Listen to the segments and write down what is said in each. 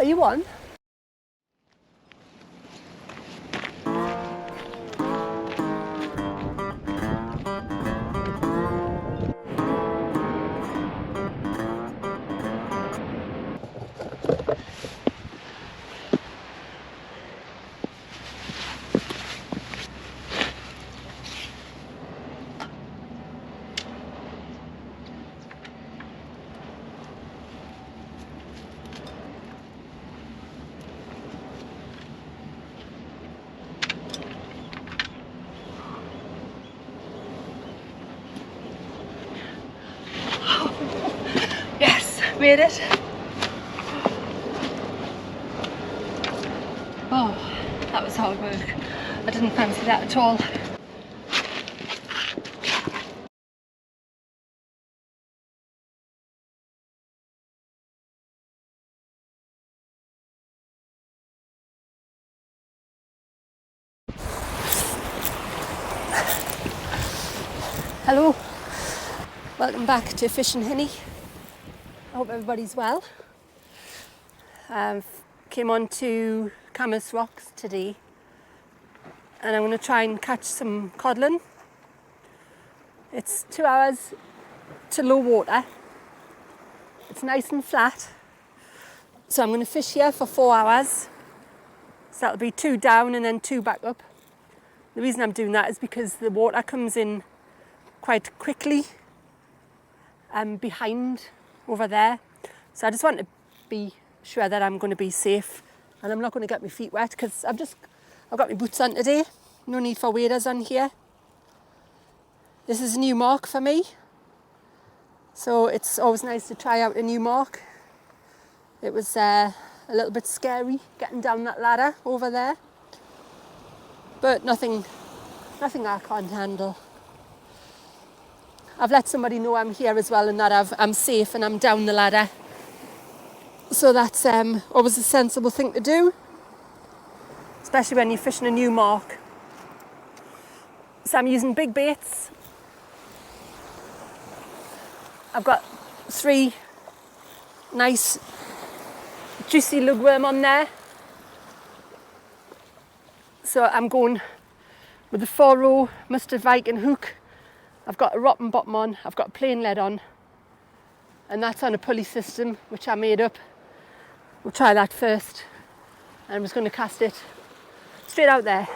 Are you on? Yes, made it. Oh, that was hard work. I didn't fancy that at all. Hello, welcome back to Fishing Hinny. I hope everybody's well. Came on to Cambois rocks today and I'm going to try and catch some codlin. It's 2 hours to low water. It's nice and flat. So I'm going to fish here for 4 hours. So that'll be 2 down and then 2 back up. The reason I'm doing that is because the water comes in quite quickly behind over there. So I just want to be sure that I'm going to be safe and I'm not going to get my feet wet because I've got my boots on today. No need for waders on here. This is a new mark for me. So it's always nice to try out a new mark. It was a little bit scary getting down that ladder over there. But nothing I can't handle. I've let somebody know I'm here as well and that I'm safe and I'm down the ladder. So that's always a sensible thing to do, especially when you're fishing a new mark. So I'm using big baits. I've got 3 nice juicy lugworm on there. So I'm going with the 4-row mustard Viking hook. I've got a rotton bottom on, I've got a plain lead on, and that's on a pulley system which I made up. We'll try that first, and I'm just going to cast it straight out there.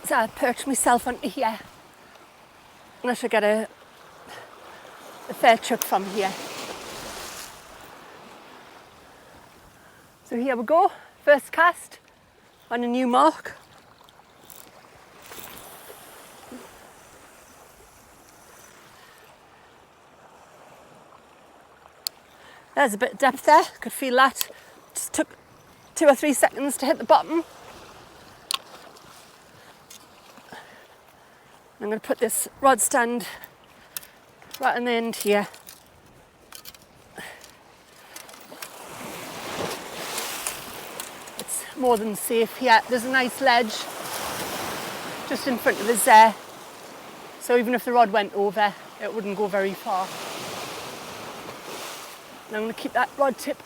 So I'll perch myself onto here, and I should get a fair chuck from here. So here we go, first cast on a new mark. There's a bit of depth there, could feel that. Just took 2 or 3 seconds to hit the bottom. I'm going to put this rod stand right on the end here. It's more than safe here. There's a nice ledge just in front of us there. So even if the rod went over, it wouldn't go very far. And I'm going to keep that rod tip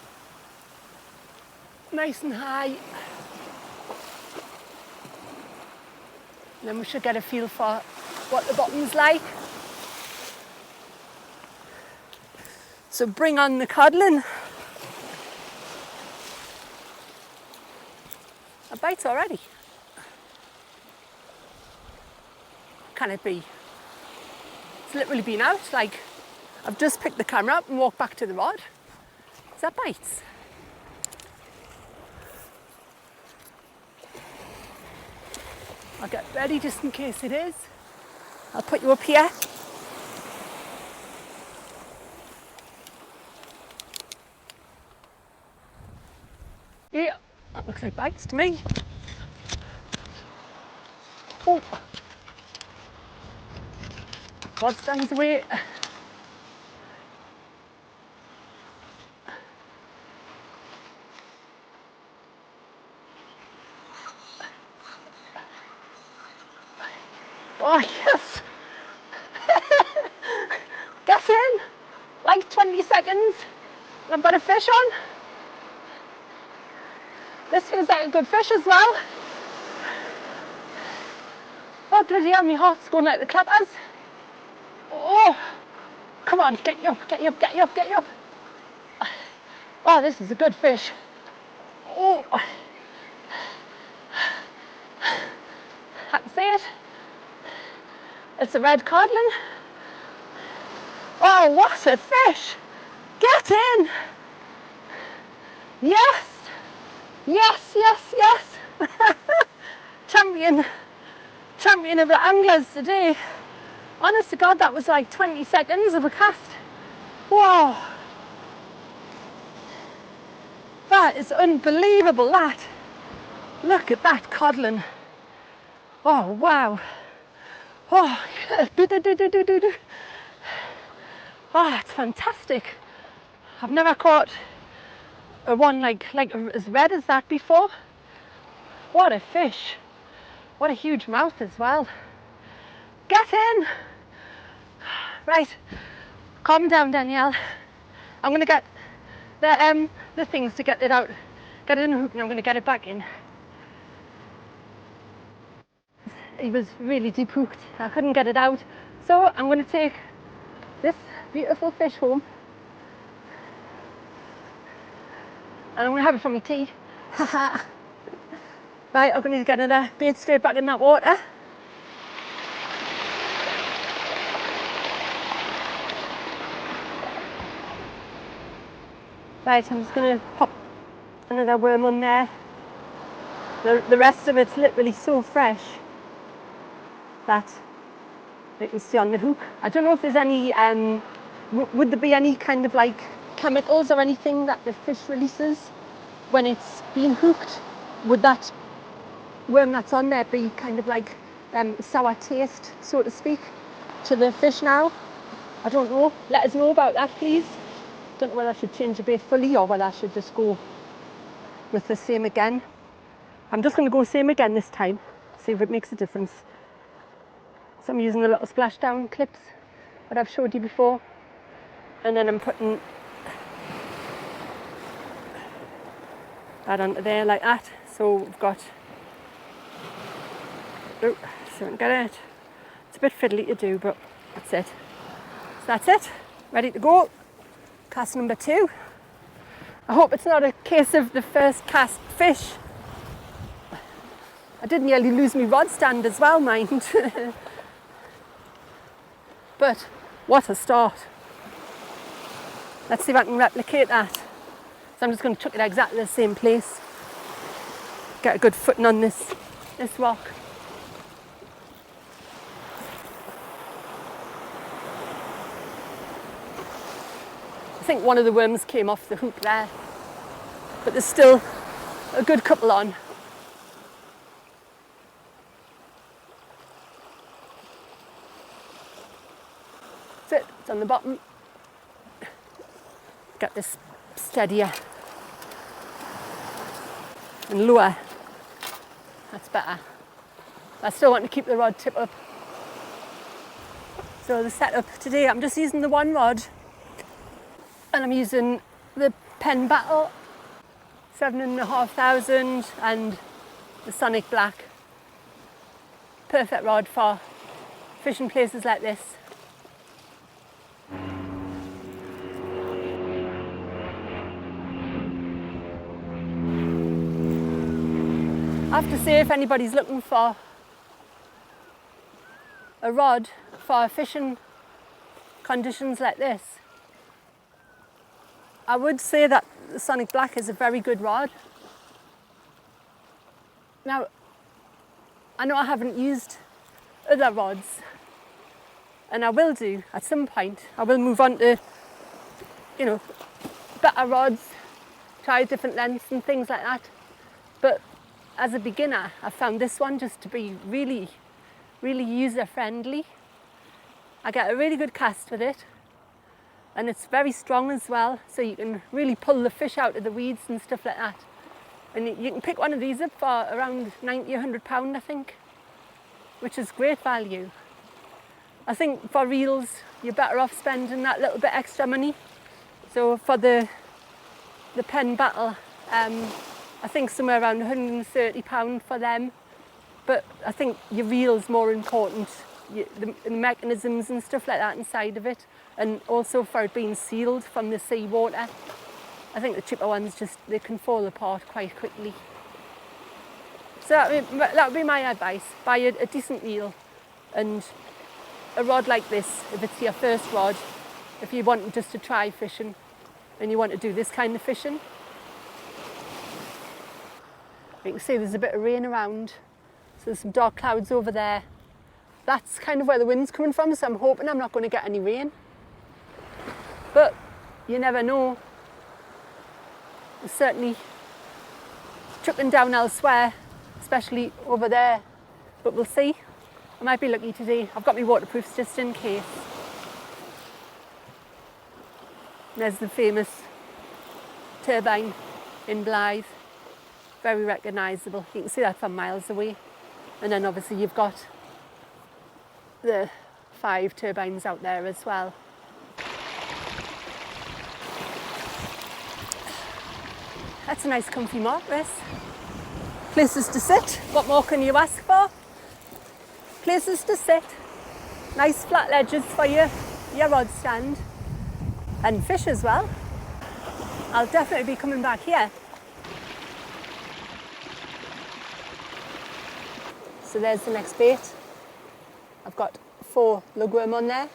nice and high. And then we should get a feel for what the bottom's like. So bring on the codlin. A bite already. Can it be? It's literally been out, like I've just picked the camera up and walked back to the rod. Is that bites? I'll get ready just in case it is. I'll put you up here. Yeah, that looks like bites to me. Oh, rod stands away. Oh yes! Get in! Like 20 seconds. I've got a fish on. This feels like a good fish as well. Oh bloody hell, my heart's going like the clappers. Oh, come on, get you up, get you up, get you up, get you up. Oh, this is a good fish. Oh, I can see it. It's a red codlin. Oh, what a fish! Get in! Yes! Yes, yes, yes! Champion of the anglers today. Honest to God, that was like 20 seconds of a cast. Wow! That is unbelievable, that. Look at that codlin. Oh, wow. Oh, oh, it's fantastic. I've never caught a one like as red as that before. What a fish. What a huge mouth as well. Get in. Right, calm down, Danielle. I'm going to get the things to get it out. Get it in the hook and I'm going to get it back in. He was really deep hooked. I couldn't get it out. So I'm going to take this beautiful fish home. And I'm going to have it for my tea. Right, I'm going to get it bait straight back in that water. Right, I'm just going to pop another worm on there. The rest of it's literally so fresh that you can see on the hook. I don't know if there's any, would there be any kind of like chemicals or anything that the fish releases when it's being hooked? Would that worm that's on there be kind of like sour taste, so to speak, to the fish now? I don't know. Let us know about that, please. Don't know whether I should change the bait fully or whether I should just go with the same again. I'm just going to go same again this time, see if it makes a difference. So I'm using the little splashdown clips that I've showed you before, and then I'm putting that onto there like that. So we've got, oh, so I can get it. It's a bit fiddly to do, but that's it. So that's it, ready to go. Cast number 2. I hope it's not a case of the first cast fish. I did nearly lose my rod stand as well, mind. But what a start. Let's see if I can replicate that. So I'm just going to chuck it exactly the same place. Get a good footing on this rock. I think one of the worms came off the hook there, but there's still a good couple on. That's it, it's on the bottom. Get this steadier and lower. That's better. I still want to keep the rod tip up. So the setup today, I'm just using the one rod. And I'm using the Pen Battle 7,500 and the Sonic Black. Perfect rod for fishing places like this. I have to say, if anybody's looking for a rod for fishing conditions like this, I would say that the Sonic Black is a very good rod. Now, I know I haven't used other rods, and I will do at some point. I will move on to, you know, better rods, try different lengths and things like that. But as a beginner, I found this one just to be really, really user-friendly. I get a really good cast with it. And it's very strong as well, so you can really pull the fish out of the weeds and stuff like that. And you can pick one of these up for around 90, £100, I think, which is great value. I think for reels, you're better off spending that little bit extra money. So for the the pen battle, I think somewhere around £130 for them. But I think your reel's more important, the mechanisms and stuff like that inside of it, and also for it being sealed from the seawater. I think the cheaper ones they can fall apart quite quickly. So that would be my advice. Buy a decent reel and a rod like this, if it's your first rod, if you want just to try fishing and you want to do this kind of fishing. You can see there's a bit of rain around, so there's some dark clouds over there. That's kind of where the wind's coming from, so I'm hoping I'm not going to get any rain. But you never know. It's certainly chucking down elsewhere, especially over there, but we'll see. I might be lucky today. I've got my waterproofs just in case. There's the famous turbine in Blythe, very recognisable. You can see that from miles away. And then obviously you've got the 5 turbines out there as well. That's a nice comfy mark, this. Places to sit, what more can you ask for? Places to sit, nice flat ledges for your rod stand, and fish as well. I'll definitely be coming back here. So there's the next bait. I've got 4 lugworm on there.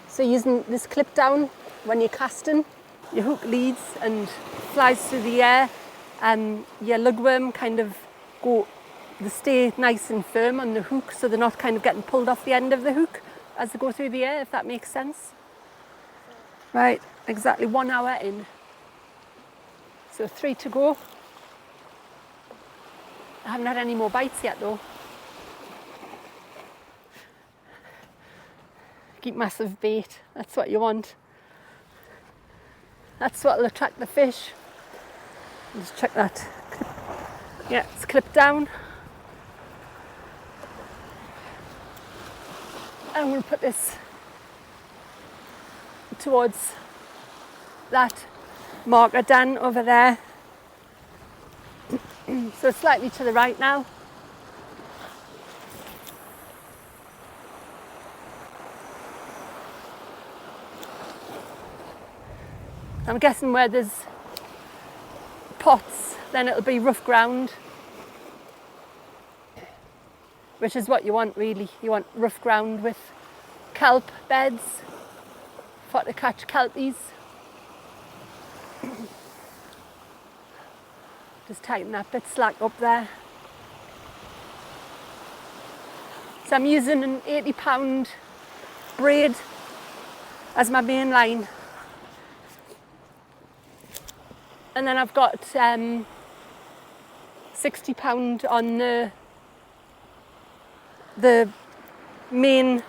So using this clip down when you're casting, your hook leads and flies through the air, and your lugworm kind of they stay nice and firm on the hook, so they're not kind of getting pulled off the end of the hook as they go through the air, if that makes sense. Right, exactly 1 hour in. So 3 to go. I haven't had any more bites yet though. Keep massive bait, that's what you want. That's what will attract the fish. Just check that. Yeah, it's clipped down. I'm going to put this towards that marker Dan over there. So slightly to the right now. I'm guessing where there's pots, then it'll be rough ground, which is what you want really. You want rough ground with kelp beds for to catch kelpies. Just tighten that bit slack up there. So I'm using an 80-pound braid as my main line. And then I've got 60-pound on the main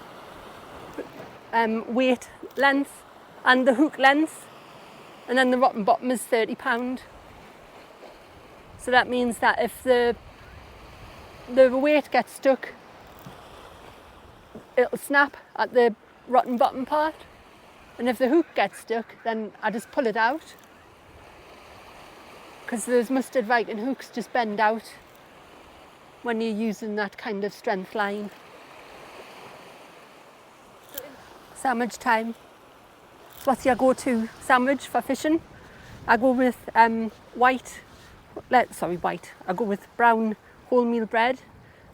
weight length and the hook length, and then the rotton bottom is 30-pound. So that means that if the weight gets stuck, it'll snap at the rotton bottom part, and if the hook gets stuck, then I just pull it out, because those mustard Viking hooks just bend out when you're using that kind of strength line. Sandwich time. What's your go-to sandwich for fishing? I go with white. I go with brown wholemeal bread,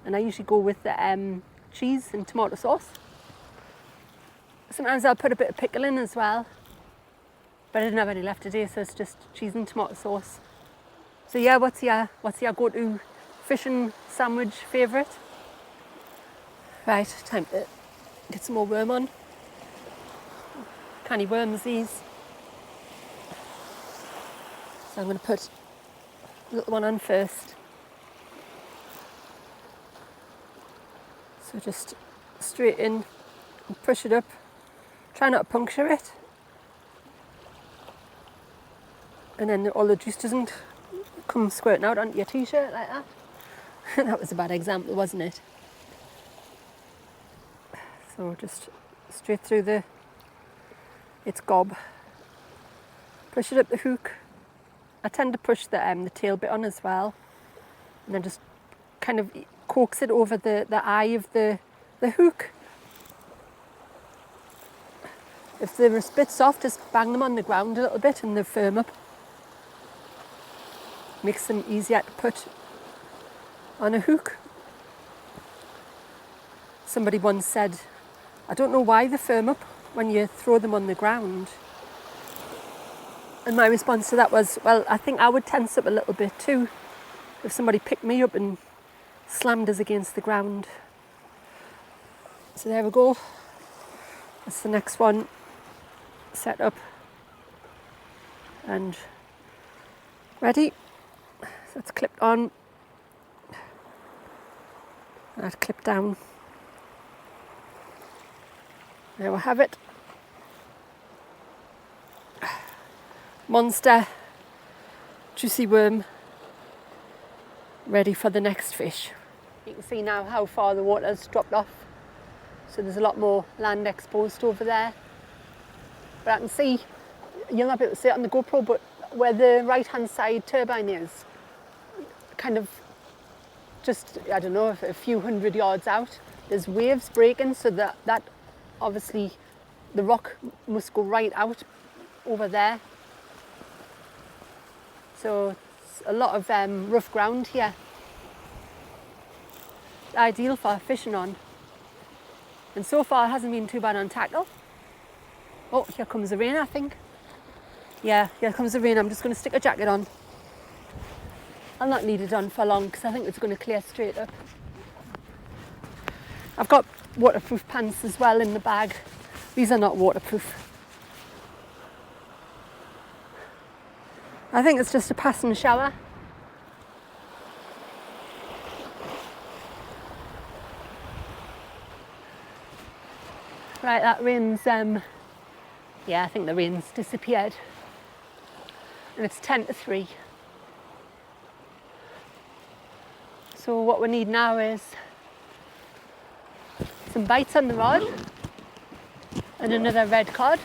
and I usually go with the cheese and tomato sauce. Sometimes I'll put a bit of pickle in as well, but I didn't have any left today, so it's just cheese and tomato sauce. So yeah, what's your go-to fishing sandwich favourite? Right, time to get some more worm on. Canny worms these. So I'm going to put a little one on first. So just straight in and push it up. Try not to puncture it. And then all the juice doesn't come squirting out onto your t-shirt like that. That was a bad example, wasn't it? So just straight through its gob. Push it up the hook. I tend to push the tail bit on as well, and then just kind of coax it over the eye of the hook. If they're a bit soft, just bang them on the ground a little bit and they firm up. Makes them easier to put on a hook. Somebody once said, I don't know why they firm up when you throw them on the ground. And my response to that was, well, I think I would tense up a little bit too if somebody picked me up and slammed us against the ground. So there we go. That's the next one set up and ready. So it's clipped on. That clipped down. There we have it. Monster juicy worm ready for the next fish. You can see now how far the water's dropped off, so there's a lot more land exposed over there. But I can see, you'll not be able to see it on the GoPro, but where the right hand side turbine is, kind of just, I don't know, a few hundred yards out, there's waves breaking, so that obviously the rock must go right out over there. So it's a lot of rough ground here. Ideal for fishing on. And so far it hasn't been too bad on tackle. Oh, here comes the rain, I think. Yeah, here comes the rain. I'm just going to stick a jacket on. I'll not need it on for long because I think it's going to clear straight up. I've got waterproof pants as well in the bag. These are not waterproof. I think it's just a passing shower. Right, that rain's, yeah, I think the rain's disappeared. And it's 10 to 3. So what we need now is some bites on the rod and another red cod.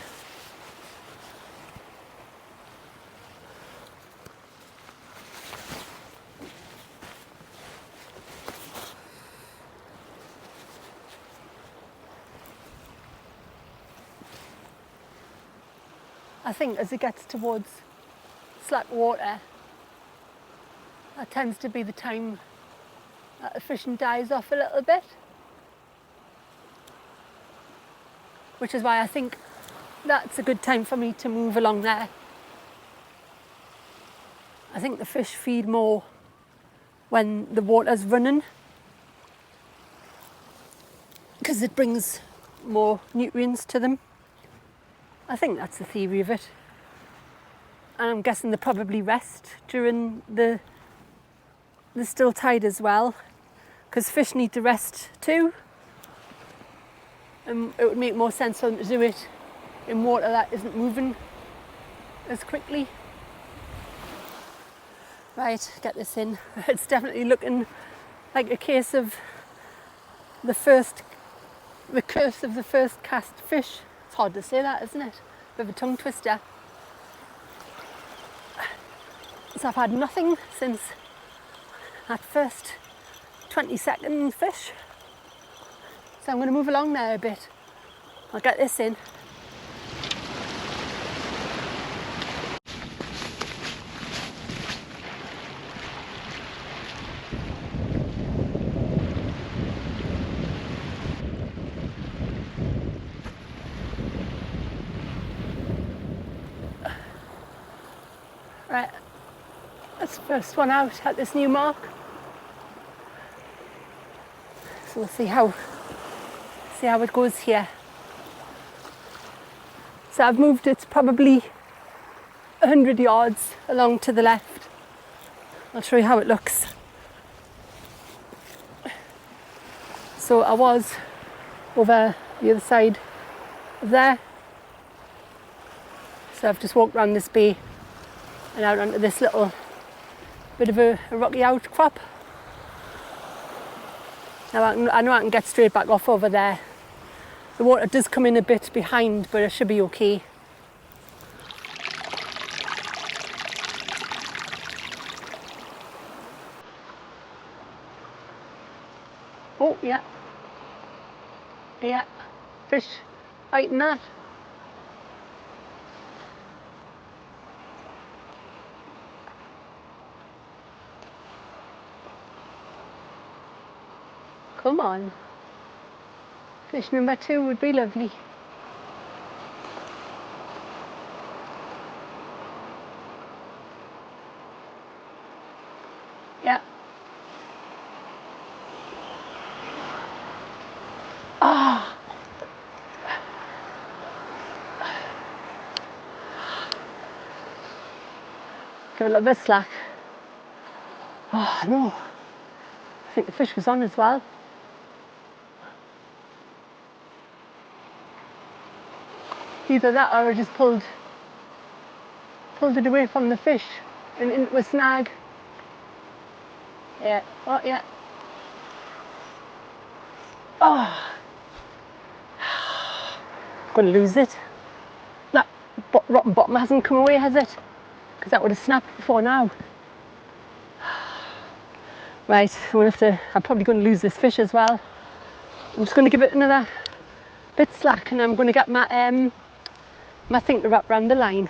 I think as it gets towards slack water, that tends to be the time that the fishing dies off a little bit. Which is why I think that's a good time for me to move along there. I think the fish feed more when the water's running, because it brings more nutrients to them. I think that's the theory of it. And I'm guessing they probably rest during the still tide as well, because fish need to rest too. And it would make more sense for them to do it in water that isn't moving as quickly. Right, get this in. It's definitely looking like a case of the curse of the first cast fish. It's hard to say that, isn't it? Bit of a tongue twister. So I've had nothing since that first 20-second fish. So I'm going to move along there a bit. I'll get this in. Right, that's the first one out at this new mark. So we'll see how it goes here. So I've moved it probably 100 yards along to the left. I'll show you how it looks. So I was over the other side of there. So I've just walked around this bay and out onto this little bit of a rocky outcrop. Now I know I can get straight back off over there. The water does come in a bit behind, but it should be okay. yeah. Yeah. Fish biting that. Come on. Fish number 2 would be lovely. Yeah. Ah. Give it a little bit of slack. Oh no. I think the fish was on as well. Either that or I just pulled it away from the fish and into a snag. Yeah. Oh yeah. Oh. I'm going to lose it. That rotten bottom hasn't come away, has it? Because that would have snapped before now. Right, I'm probably going to lose this fish as well. I'm just going to give it another bit slack and I'm going to get my my thing to wrap around the line.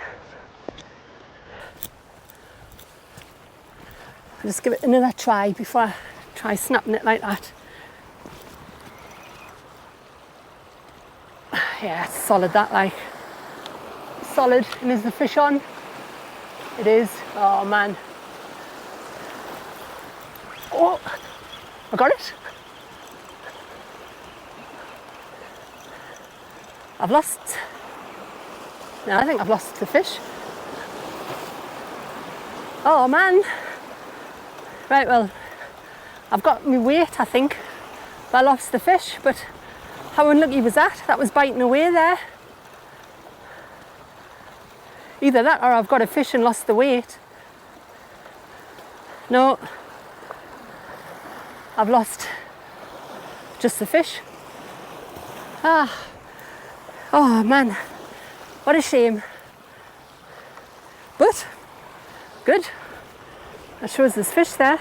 I'll just give it another try before I try snapping it like that. Yeah, it's solid that, like. Solid. And is the fish on? It is. Oh man. Oh, I got it. I've lost. No, I think I've lost the fish. Oh man. Right, well, I've got my weight, I think. But I lost the fish, but how unlucky was that? That was biting away there. Either that or I've got a fish and lost the weight. No, I've lost just the fish. Ah, oh man, what a shame. But good, that shows there's fish there.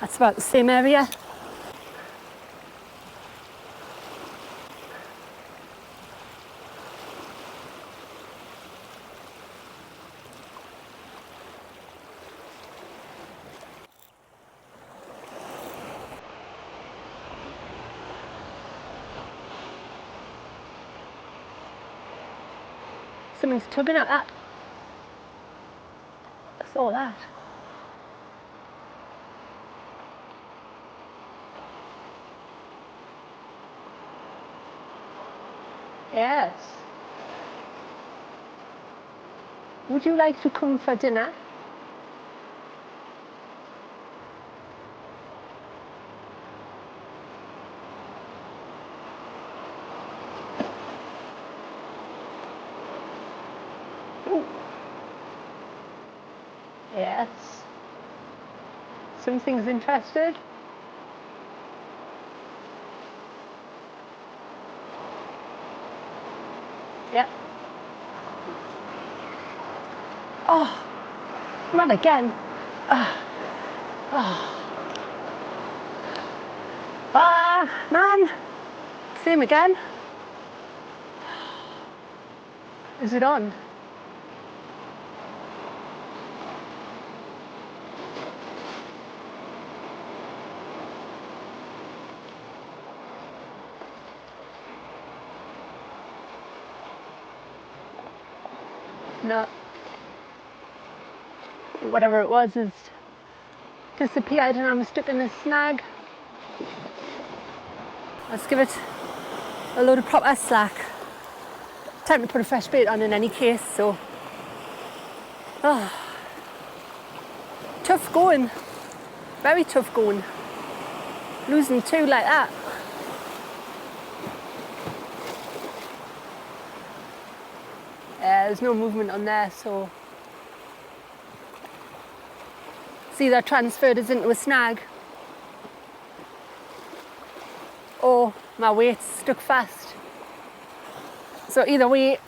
That's about the same area. Something's tugging at that. I saw that. Yes. Would you like to come for dinner? Ooh. Yes. Something's interested. Yep. Oh, not again. Man. Same again. Is it on? No. Whatever it was is disappeared and I'm stuck in a snag. Let's give it a load of proper slack. Time to put a fresh bait on in any case, so. Oh. Tough going. Very tough going. Losing 2 like that. There's no movement on there, so see that transferred us into a snag, or my weight's stuck fast. So either way,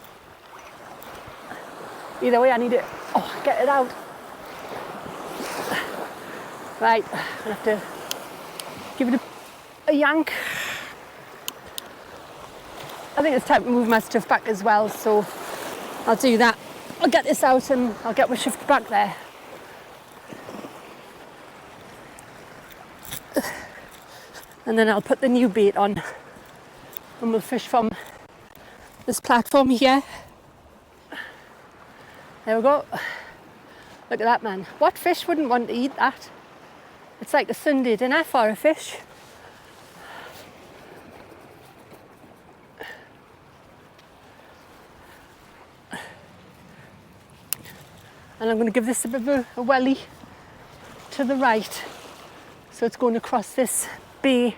Either way, I need to get it out. Right, I'll have to give it a yank. I think it's time to move my stuff back as well, so I'll do that. I'll get this out and I'll get my shift back there. And then I'll put the new bait on and we'll fish from this platform here. There we go. Look at that, man. What fish wouldn't want to eat that? It's like a Sunday dinner for a fish. And I'm going to give this a bit of a welly to the right. So it's going across this bay.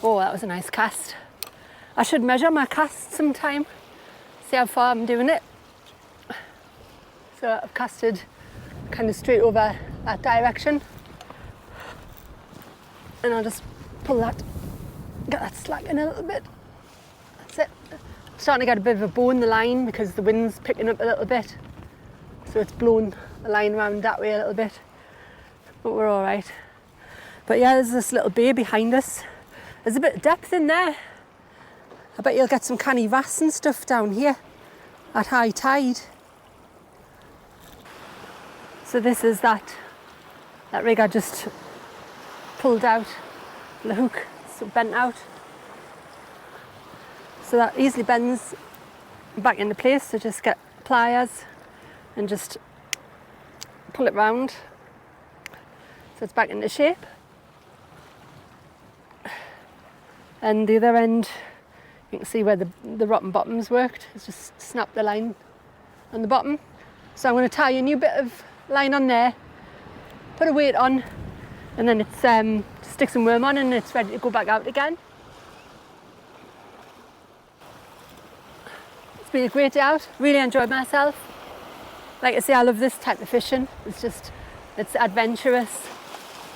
Oh, that was a nice cast. I should measure my cast sometime, see how far I'm doing it. So I've casted kind of straight over that direction. And I'll just pull that, get that slack in a little bit. That's it. I'm starting to get a bit of a bow in the line because the wind's picking up a little bit. So it's blown the line around that way a little bit. But we're all right. But yeah, there's this little bay behind us. There's a bit of depth in there. I bet you'll get some canny bass and stuff down here at high tide. So this is that rig I just pulled out, the hook, so bent out. So that easily bends back into place, so just get pliers and just pull it round so it's back into shape. And the other end, you can see where the rotten bottom's worked. It's just snapped the line on the bottom. So I'm going to tie a new bit of line on there, put a weight on, and then it's stick some worm on and it's ready to go back out again. It's been a great day out, really enjoyed myself. Like I say, I love this type of fishing. It's adventurous.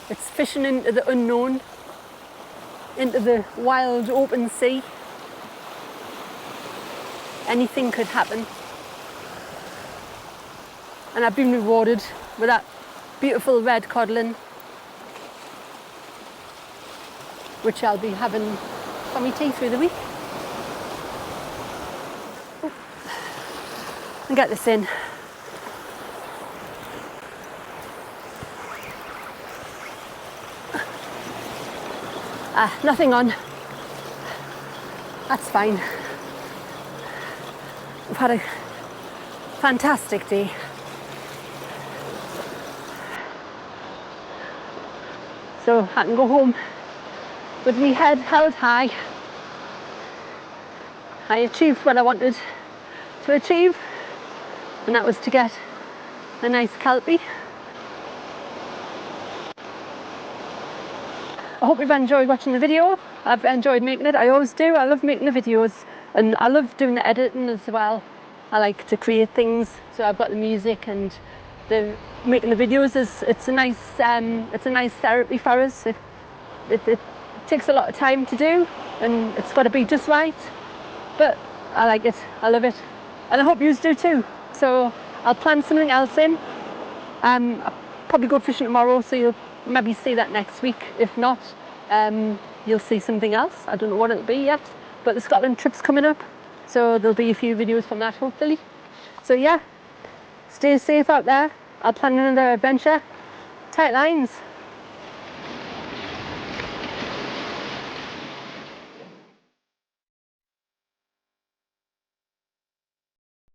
It's fishing into the unknown, into the wild open sea. Anything could happen. And I've been rewarded with that beautiful red codlin, which I'll be having for my tea through the week. And get this in. Nothing on. That's fine. We've had a fantastic day. So I can go home with my head held high. I achieved what I wanted to achieve, and that was to get a nice kelpie. I hope you've enjoyed watching the video. I've enjoyed making it. I always do. I love making the videos and I love doing the editing as well. I like to create things. So I've got the music and the making the videos it's a nice therapy for us. It takes a lot of time to do and it's got to be just right. But I like it. I love it. And I hope you do too. So I'll plan something else in. I'll probably go fishing tomorrow, so you'll maybe see that next week. If not, you'll see something else. I don't know what it'll be yet, but the Scotland trip's coming up, so there'll be a few videos from that hopefully. So yeah, stay safe out there. I'll plan another adventure. Tight lines.